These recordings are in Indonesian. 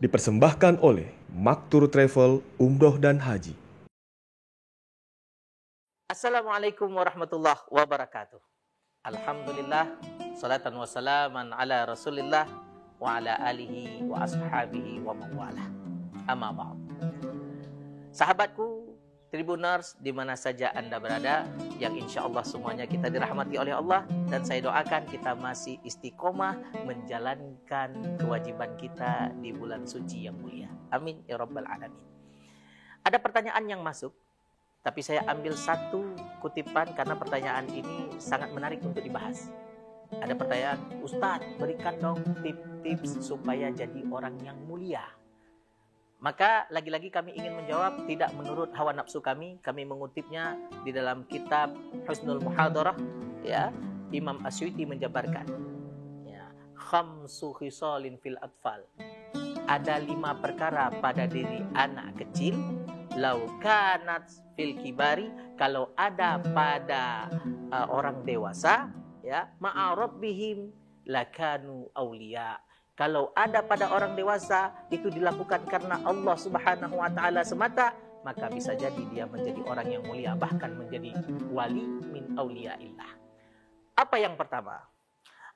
Dipersembahkan oleh Maktur Travel, Umroh dan Haji. Assalamualaikum warahmatullahi wabarakatuh. Alhamdulillah, salatan wassalaman ala rasulillah wa ala alihi wa ashabihi wa mawala. Amma ba'd. Sahabatku, Tribuners di mana saja Anda berada, yang insya Allah semuanya kita dirahmati oleh Allah, dan saya doakan kita masih istiqomah menjalankan kewajiban kita di bulan suci yang mulia. Amin ya rabbal alamin. Ada pertanyaan yang masuk, tapi saya ambil satu kutipan karena pertanyaan ini sangat menarik untuk dibahas. Ada pertanyaan, Ustadz, berikan dong tips-tips supaya jadi orang yang mulia. Maka lagi-lagi kami ingin menjawab tidak menurut hawa nafsu kami mengutipnya di dalam kitab Husnul Muhadarah, ya, Imam Asyuti menjabarkan, ya, khamsu khisalin fil atfal. Ada 5 perkara pada diri anak kecil, lau kanat fil kibari, kalau ada pada orang dewasa, ya, ma'a rabbihim lakanu auliya. Kalau ada pada orang dewasa itu dilakukan karena Allah Subhanahu wa taala semata, maka bisa jadi dia menjadi orang yang mulia, bahkan menjadi wali min auliyaillah. Apa yang pertama?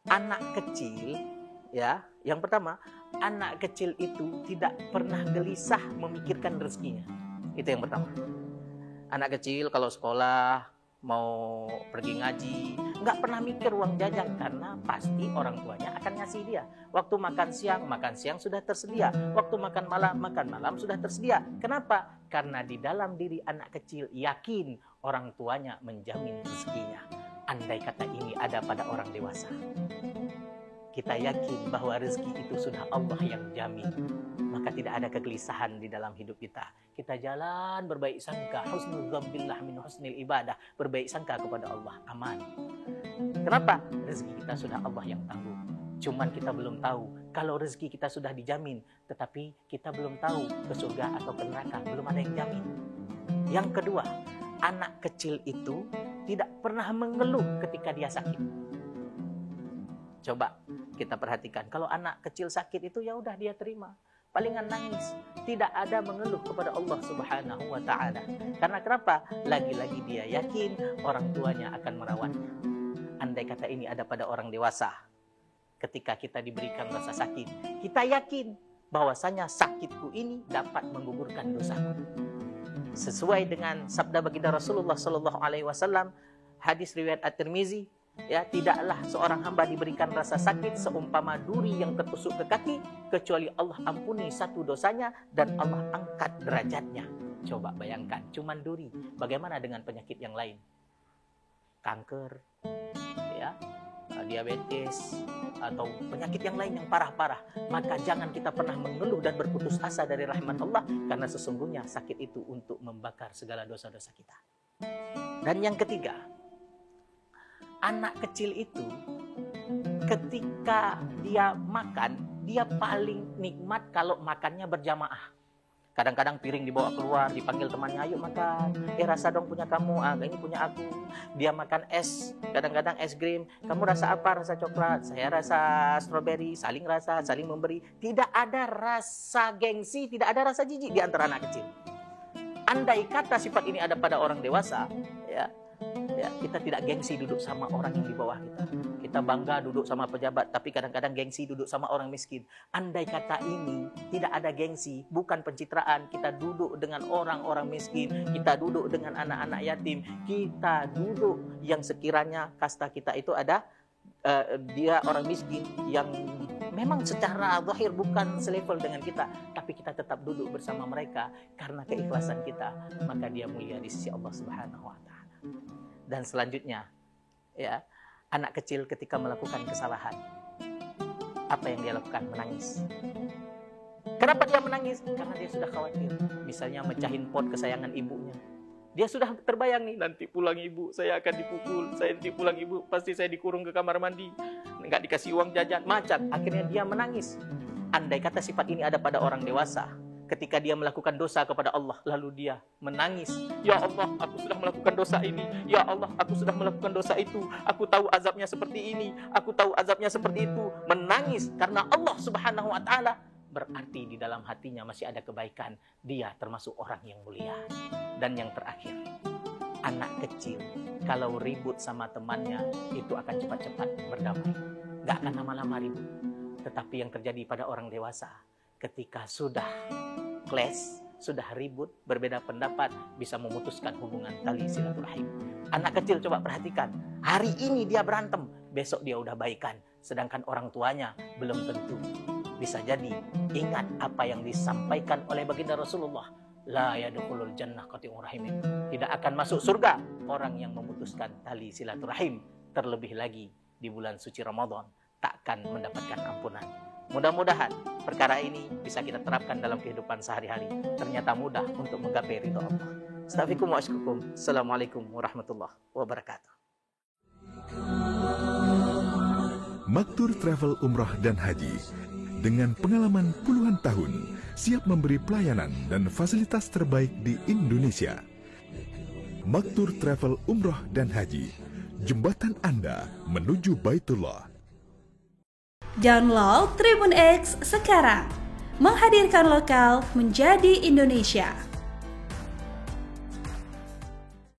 Anak kecil, ya, yang pertama, anak kecil itu tidak pernah gelisah memikirkan rezekinya. Itu yang pertama. Anak kecil kalau sekolah mau pergi ngaji, nggak pernah mikir uang jajan karena pasti orang tuanya akan ngasih dia. Waktu makan siang sudah tersedia. Waktu makan malam sudah tersedia. Kenapa? Karena di dalam diri anak kecil yakin orang tuanya menjamin rezekinya. Andai kata ini ada pada orang dewasa, kita yakin bahwa rezeki itu sudah Allah yang jamin, maka tidak ada kegelisahan di dalam hidup kita. Kita jalan berbaik sangka, husnul dzambillah min husnil ibadah, berbaik sangka kepada Allah, aman. Kenapa? Rezeki kita sudah Allah yang tanggung. Cuman kita belum tahu kalau rezeki kita sudah dijamin, tetapi kita belum tahu ke surga atau ke neraka, belum ada yang jamin. Yang kedua, anak kecil itu tidak pernah mengeluh ketika dia sakit. Coba kita perhatikan, kalau anak kecil sakit itu ya udah dia terima, palingan nangis, tidak ada mengeluh kepada Allah Subhanahu wa taala. Karena kenapa? Lagi-lagi dia yakin orang tuanya akan merawatnya. Andai kata ini ada pada orang dewasa, ketika kita diberikan rasa sakit, kita yakin bahwasanya sakitku ini dapat menggugurkan dosaku. Sesuai dengan sabda baginda Rasulullah sallallahu alaihi wasallam, hadis riwayat At-Tirmizi, ya, tidaklah seorang hamba diberikan rasa sakit seumpama duri yang tertusuk ke kaki, kecuali Allah ampuni satu dosanya dan Allah angkat derajatnya. Coba bayangkan, cuman duri. Bagaimana dengan penyakit yang lain? Kanker, ya, diabetes, atau penyakit yang lain yang parah-parah. Maka jangan kita pernah mengeluh dan berputus asa dari rahmat Allah, karena sesungguhnya sakit itu untuk membakar segala dosa-dosa kita. Dan yang ketiga, anak kecil itu ketika dia makan, dia paling nikmat kalau makannya berjamaah. Kadang-kadang piring dibawa keluar, dipanggil temannya, ayo makan. Rasa dong punya kamu, ini punya aku. Dia makan es, kadang-kadang es krim. Kamu rasa apa? Rasa coklat. Saya rasa stroberi. Saling rasa, saling memberi. Tidak ada rasa gengsi, tidak ada rasa jijik di antara anak kecil. Andai kata sifat ini ada pada orang dewasa, ya, kita tidak gengsi duduk sama orang yang di bawah kita. Kita bangga duduk sama pejabat, tapi kadang-kadang gengsi duduk sama orang miskin. Andai kata ini tidak ada gengsi, bukan pencitraan, kita duduk dengan orang-orang miskin, kita duduk dengan anak-anak yatim, kita duduk yang sekiranya kasta kita itu ada, dia orang miskin yang memang secara zahir bukan selevel dengan kita, tapi kita tetap duduk bersama mereka karena keikhlasan kita, maka dia mulia di sisi Allah Subhanahu wa taala. Dan selanjutnya, ya, anak kecil ketika melakukan kesalahan, apa yang dia lakukan? Menangis. Kenapa dia menangis? Karena dia sudah khawatir. Misalnya mecahin pot kesayangan ibunya. Dia sudah terbayang nih, nanti pulang ibu, saya akan dipukul. Nanti pulang ibu, pasti saya dikurung ke kamar mandi. Nggak dikasih uang jajan, macam. Akhirnya dia menangis. Andai kata sifat ini ada pada orang dewasa, ketika dia melakukan dosa kepada Allah, lalu dia menangis, ya Allah, aku sudah melakukan dosa ini, ya Allah, aku sudah melakukan dosa itu, aku tahu azabnya seperti ini, aku tahu azabnya seperti itu, menangis karena Allah Subhanahu wa taala, berarti di dalam hatinya masih ada kebaikan. Dia termasuk orang yang mulia. Dan yang terakhir, anak kecil kalau ribut sama temannya itu akan cepat-cepat berdamai. Gak akan lama-lama ribut. Tetapi yang terjadi pada orang dewasa, ketika sudah clash, sudah ribut, berbeda pendapat, bisa memutuskan hubungan tali silaturahim. Anak kecil coba perhatikan, hari ini dia berantem, besok dia udah baikan. Sedangkan orang tuanya belum tentu. Bisa jadi, ingat apa yang disampaikan oleh baginda Rasulullah. La yadkhulul jannah qati'ur rahim. Tidak akan masuk surga orang yang memutuskan tali silaturahim. Terlebih lagi di bulan suci Ramadan, takkan mendapatkan ampunan. Mudah-mudahan perkara ini bisa kita terapkan dalam kehidupan sehari-hari. Ternyata mudah untuk menggapai ridho Allah. Astaghfirukum wa asykurukum. Assalamualaikum warahmatullahi wabarakatuh. Maktur Travel Umrah dan Haji dengan pengalaman puluhan tahun siap memberi pelayanan dan fasilitas terbaik di Indonesia. Maktur Travel Umrah dan Haji, jembatan Anda menuju Baitullah. Download Tribun X sekarang, menghadirkan lokal menjadi Indonesia.